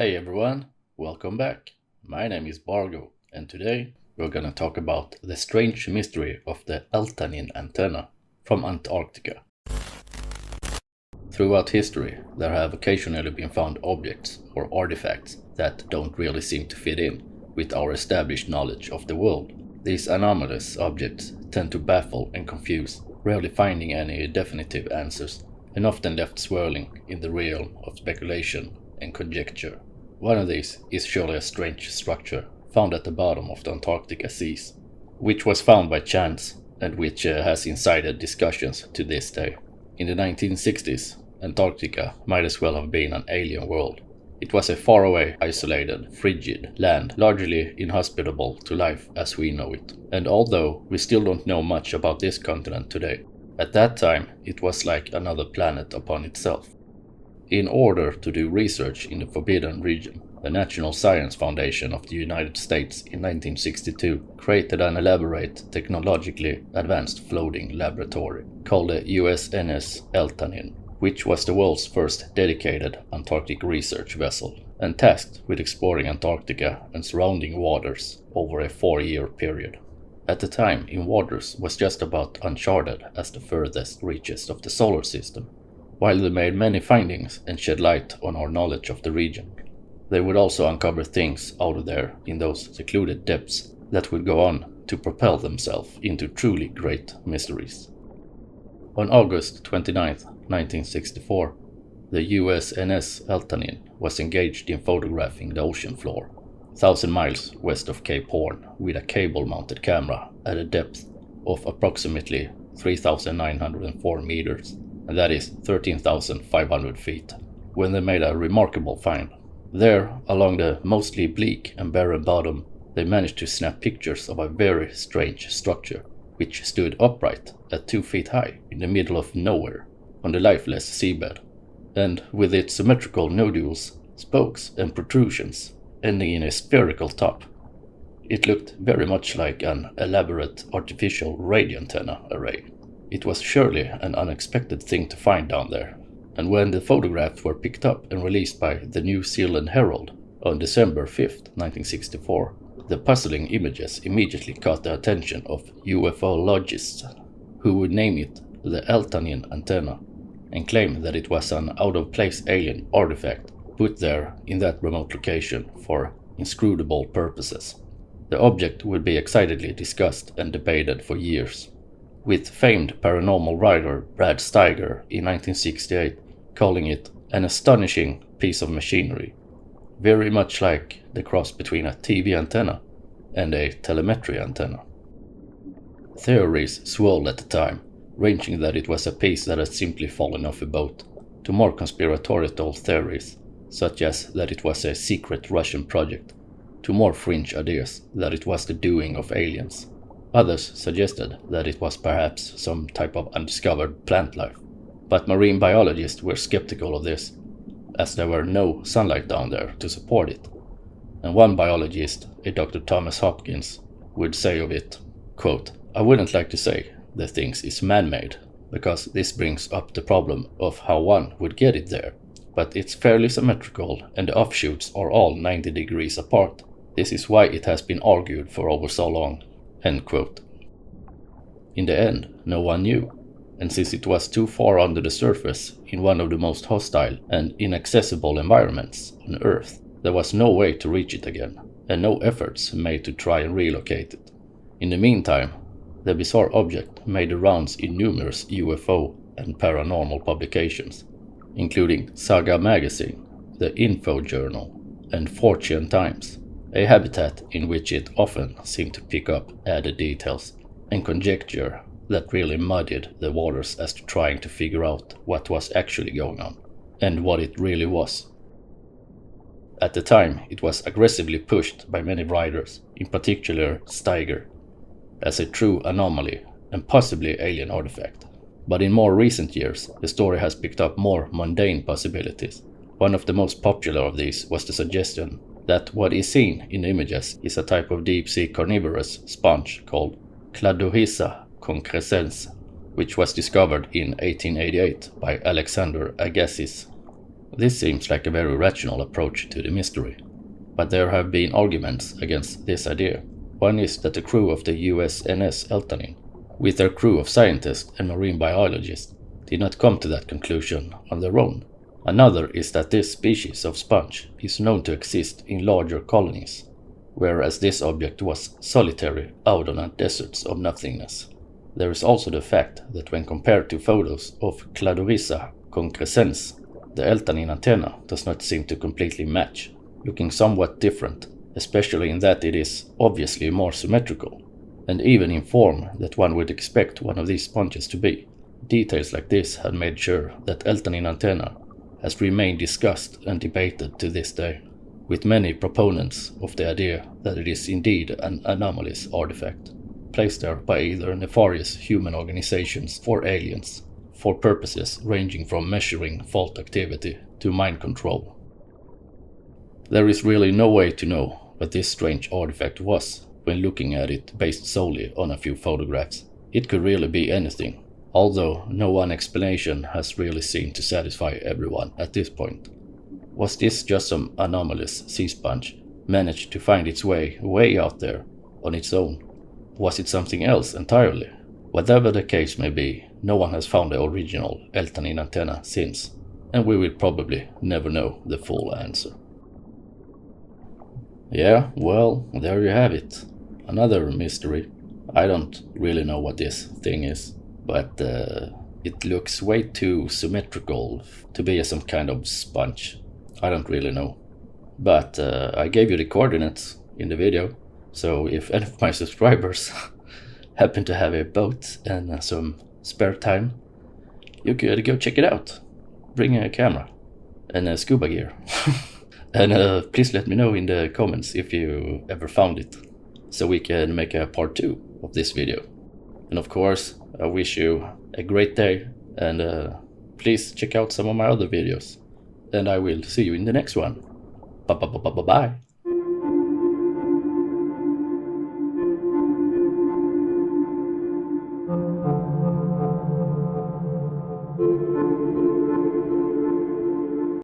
Hey everyone, welcome back. My name is Bargo, and today we're gonna talk about the strange mystery of the Eltanin Antenna from Antarctica. Throughout history, there have occasionally been found objects or artifacts that don't really seem to fit in with our established knowledge of the world. These anomalous objects tend to baffle and confuse, rarely finding any definitive answers, and often left swirling in the realm of speculation and conjecture. One of these is surely a strange structure found at the bottom of the Antarctica seas, which was found by chance and which has incited discussions to this day. In the 1960s, Antarctica might as well have been an alien world. It was a faraway, isolated, frigid land, largely inhospitable to life as we know it. And although we still don't know much about this continent today, at that time it was like another planet upon itself. In order to do research in the Forbidden Region, the National Science Foundation of the United States in 1962 created an elaborate, technologically advanced floating laboratory called the USNS Eltanin, which was the world's first dedicated Antarctic research vessel, and tasked with exploring Antarctica and surrounding waters over a 4-year period. At the time, in waters was just about uncharted as the furthest reaches of the solar system. While they made many findings and shed light on our knowledge of the region, they would also uncover things out there in those secluded depths that would go on to propel themselves into truly great mysteries. On August 29, 1964, the USNS Eltanin was engaged in photographing the ocean floor, 1,000 miles west of Cape Horn, with a cable-mounted camera at a depth of approximately 3,904 meters. And that is 13,500 feet, when they made a remarkable find. There, along the mostly bleak and barren bottom, they managed to snap pictures of a very strange structure, which stood upright at 2 feet high in the middle of nowhere, on the lifeless seabed, and with its symmetrical nodules, spokes and protrusions, ending in a spherical top. It looked very much like an elaborate artificial radio antenna array. It was surely an unexpected thing to find down there, and when the photographs were picked up and released by the New Zealand Herald on December 5, 1964, the puzzling images immediately caught the attention of ufologists, who would name it the Eltanin Antenna, and claim that it was an out-of-place alien artifact put there in that remote location for inscrutable purposes. The object would be excitedly discussed and debated for years, with famed paranormal writer Brad Steiger in 1968 calling it an astonishing piece of machinery, very much like the cross between a TV antenna and a telemetry antenna. Theories swirled at the time, ranging that it was a piece that had simply fallen off a boat, to more conspiratorial theories, such as that it was a secret Russian project, to more fringe ideas that it was the doing of aliens. Others suggested that it was perhaps some type of undiscovered plant life, but marine biologists were skeptical of this, as there were no sunlight down there to support it. And one biologist, a Dr. Thomas Hopkins, would say of it, quote, "I wouldn't like to say the thing is man-made, because this brings up the problem of how one would get it there, but it's fairly symmetrical and the offshoots are all 90 degrees apart. This is why it has been argued for over so long." End quote. In the end, no one knew, and since it was too far under the surface in one of the most hostile and inaccessible environments on Earth, there was no way to reach it again, and no efforts made to try and relocate it. In the meantime, the bizarre object made the rounds in numerous UFO and paranormal publications, including Saga Magazine, the Info Journal, and Fortune Times, a habitat in which it often seemed to pick up added details and conjecture that really muddied the waters as to trying to figure out what was actually going on, and what it really was. At the time, it was aggressively pushed by many writers, in particular Steiger, as a true anomaly and possibly alien artifact. But in more recent years, the story has picked up more mundane possibilities. One of the most popular of these was the suggestion that what is seen in the images is a type of deep-sea carnivorous sponge called Cladohissa concrescens, which was discovered in 1888 by Alexander Agassiz. This seems like a very rational approach to the mystery, but there have been arguments against this idea. One is that the crew of the USNS Eltanin, with their crew of scientists and marine biologists, did not come to that conclusion on their own. Another is that this species of sponge is known to exist in larger colonies, whereas this object was solitary out on deserts of nothingness. There is also the fact that when compared to photos of Cladorissa concrescens, the Eltanin antenna does not seem to completely match, looking somewhat different, especially in that it is obviously more symmetrical, and even in form that one would expect one of these sponges to be. Details like this have made sure that Eltanin antenna has remained discussed and debated to this day, with many proponents of the idea that it is indeed an anomalous artifact, placed there by either nefarious human organizations or aliens, for purposes ranging from measuring fault activity to mind control. There is really no way to know what this strange artifact was when looking at it based solely on a few photographs. It could really be anything, although no one explanation has really seemed to satisfy everyone at this point. Was this just some anomalous sea sponge managed to find its way out there on its own? Was it something else entirely? Whatever the case may be, no one has found the original Eltanin antenna since, and we will probably never know the full answer. Yeah, well, there you have it. Another mystery. I don't really know what this thing is, but it looks way too symmetrical to be some kind of sponge. I don't really know. But I gave you the coordinates in the video, so if any of my subscribers happen to have a boat and some spare time, you could go check it out. Bring a camera and scuba gear. And please let me know in the comments if you ever found it, so we can make a part 2 of this video. And of course, I wish you a great day, and please check out some of my other videos. And I will see you in the next one. Bye.